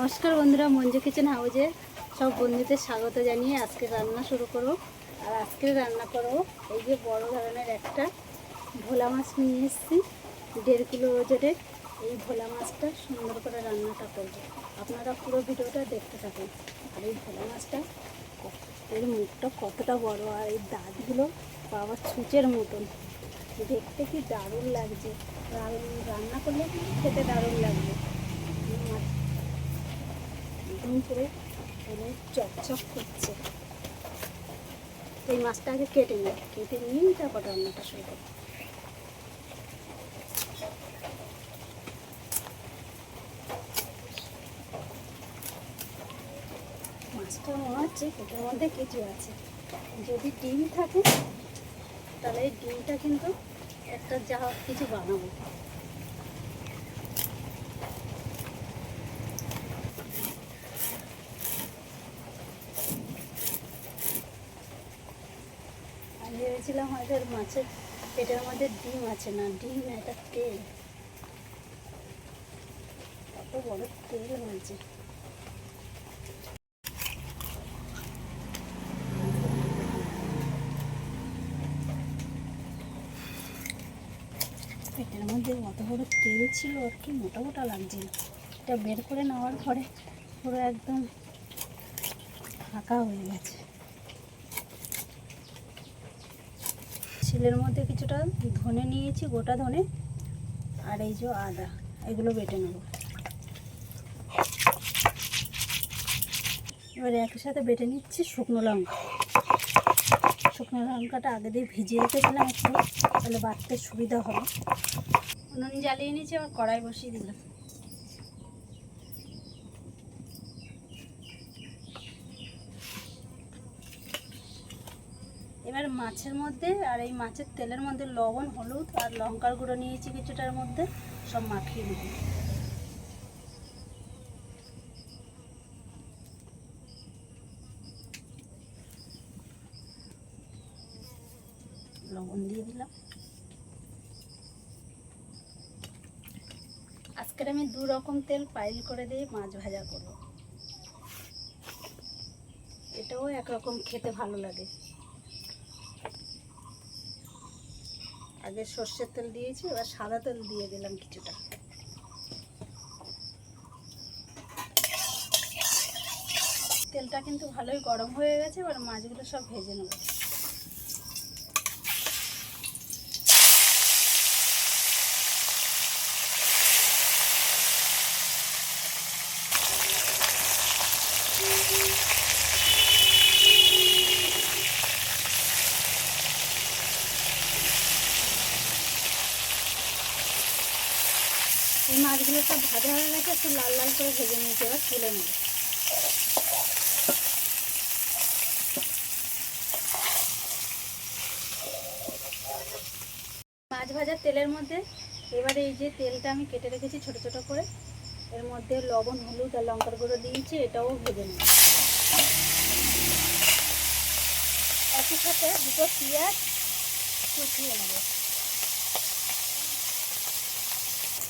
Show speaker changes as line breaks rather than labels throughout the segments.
নমস্কার বন্ধুরা, মঞ্জু কিচেন হাউজে সব বন্ধুদের স্বাগত জানিয়ে আজকে রান্না শুরু করব। আর আজকে রান্না করব এই যে বড় ধরনের একটা ভোলা মাছ নিয়ে এসেছি, 1.5 কিলো ওজনের। এই ভোলা মাছটা সুন্দর করে রান্নাটা করব, আপনারা পুরো ভিডিওটা দেখতে থাকুন। আর এই ভোলা মাছটা এর মুখটা কতটা বড়, আর এই দাঁতগুলো বাবা ছুঁচের মতন, দেখতে কি দারুণ লাগছে। রান্না করলে কিন্তু খেতে দারুণ লাগবে। একদম করে চকচক করছে। এই মাছটা আগে কেটে নিয়ে তারপর রান্নাটা শুরু করব। মাছটা মনে হচ্ছে পেটের মধ্যে কিছু আছে। যদি ডিম থাকে তাহলে এই ডিমটা কিন্তু একটা যা কিছু বানাবো। আমি ভেবেছিলাম হয়তো মাছের পেটের মধ্যে ডিম আছে, না ডিম না, এটা তেল। কত বড় তেল হয়েছে। পেটের মধ্যে অত বড় তেল ছিল, আর কি মোটা মোটা লাগছিল। এটা বের করে নেওয়ার পরে পুরো একদম ফাঁকা হয়ে গেছে। শিলের মধ্যে কিছুটা ধনে নিয়েছি, গোটা ধনে, আর এই যে আদা, এগুলো বেটে নেব। এবার একই সাথে বেটে নিচ্ছি শুকনো লঙ্কা। শুকনো লঙ্কাটা আগে দিয়ে ভিজিয়ে রেখেছিলাম একটু, তাহলে বাটতে সুবিধা হবে। উনুন জ্বালিয়ে নিয়েছি, আবার কড়াই বসিয়ে দিলাম। এবার মাছের মধ্যে আর এই মাছের তেলের মধ্যে লবণ, হলুদ আর লঙ্কার গুঁড়ো নিয়েছি কিছুটার মধ্যে, সব মাখিয়ে দেব। লবণ দিয়ে দিলাম। আজকের আমি 2 রকম তেল পাইল করে দিয়ে মাছ ভাজা করব। এটাও একরকম খেতে ভালো লাগে। আগে সর্ষের তেল দিয়েছি, এবার সাদা তেল দিয়ে দিলাম কিছুটা। তেলটা কিন্তু ভালোই গরম হয়ে গেছে, এবার মাছগুলো সব ভেজে নেব। এই মাছগুলো সব ভাজা হয়ে গেছে, একটু লাল লাল করে ভেজে নিয়েছি, এবার তুলে নেব। মাছ ভাজার তেলের মধ্যে এবারে এই যে তেলটা আমি কেটে রেখেছি ছোট ছোট করে, এর মধ্যে লবণ, হলুদ আর লঙ্কার গুঁড়ো দিয়েছি, এটাও ভেজে নেব। একই সাথে 2টো পেঁয়াজ কুচিয়ে নেব।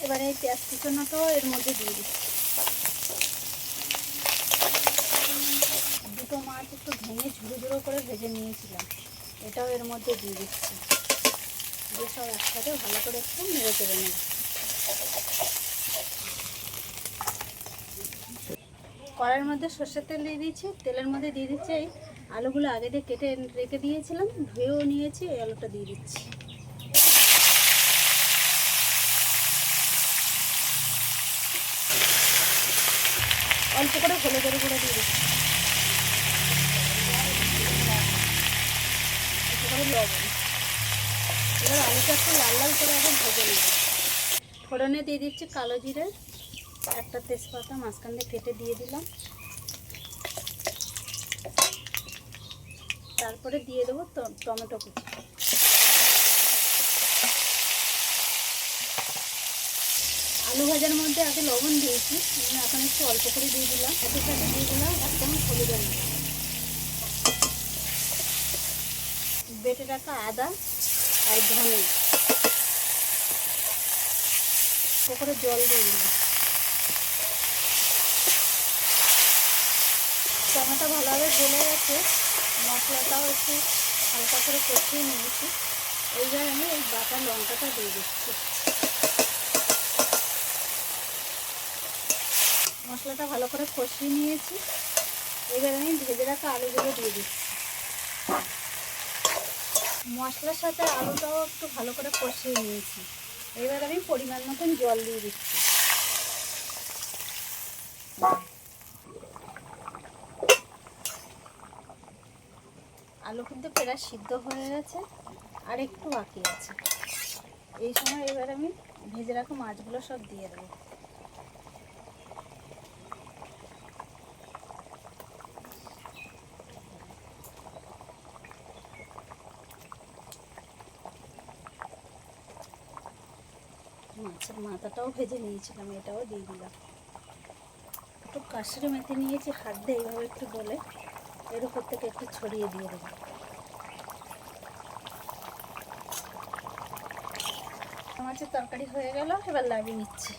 এবারে এই পেঁয়াজ কুচানোটাও এর মধ্যে দিয়ে দিচ্ছি। 2টো মাছ একটু ভেঙে ঝুড়ো ঝুড়ো করে ভেজে নিয়েছিলাম, এটাও এর মধ্যে দিয়ে দিচ্ছি। দিয়ে সব একসাথে ভালো করে একটু নেড়ে চেড়ে নেব। কড়াইয়ের মধ্যে সর্ষের তেল দিয়ে দিচ্ছি, তেলের মধ্যে দিয়ে দিচ্ছি এই আলুগুলো আগে দিয়ে কেটে রেখে দিয়েছিলাম, ধুয়েও নিয়েছি। এই আলুটা দিয়ে দিচ্ছি। অল্প করে হলুদের গুঁড়ো দিয়ে দিচ্ছি, একটু করে লবণ। এবার আলুটা একটু লাল লাল করে এখন ভেজে নেব। ফোড়নে দিয়ে দিচ্ছি কালো জিরে, একটা তেজপাতা মাঝখান দিয়ে কেটে দিয়ে দিলাম। তারপরে দিয়ে দেবো টমেটো কুচি। আলু ভাজার মধ্যে আগে লবণ দিয়েছি, এখন একটু অল্প করে দিয়ে দিলাম। একই সাথে দিয়ে দিলাম 1 চামচ হলুদের গুঁড়ো, বেটে রাখা আদা আর ধনে, করে জল দিয়ে দিলাম। টমেটো ভালোভাবে গলে গেছে, মশলাটাও একটু হালকা করে কষিয়ে নিয়েছি। এইবার আমি এই বাটা লঙ্কাটা দিয়ে দিচ্ছি। মশলাটা ভালো করে কষিয়ে নিয়েছি। এবার আমি ভেজে রাখা আলুগুলো দিয়ে দিচ্ছি। মশলার সাথে আলুটাও একটু ভালো করে কষিয়ে নিয়েছি। এবার আমি পরিমাণ মতন জল দিয়ে দিচ্ছি। আলু কিন্তু প্রায় সিদ্ধ হয়ে গেছে, আর একটু বাকি আছে। এই সময় এবার আমি ভেজে রাখা মাছগুলো সব দিয়ে দেবো। মাছের মাথাটাও ভেজে নিয়েছিলাম, এটাও দিয়ে দিলাম। একটু কাশির মেথি নিয়েছি, হাত দিয়ে এইভাবে একটু ডলে এর উপর থেকে একটু ছড়িয়ে দিয়ে দেবো। মাছের তরকারি হয়ে গেল, এবার লাগিয়ে নিচ্ছি।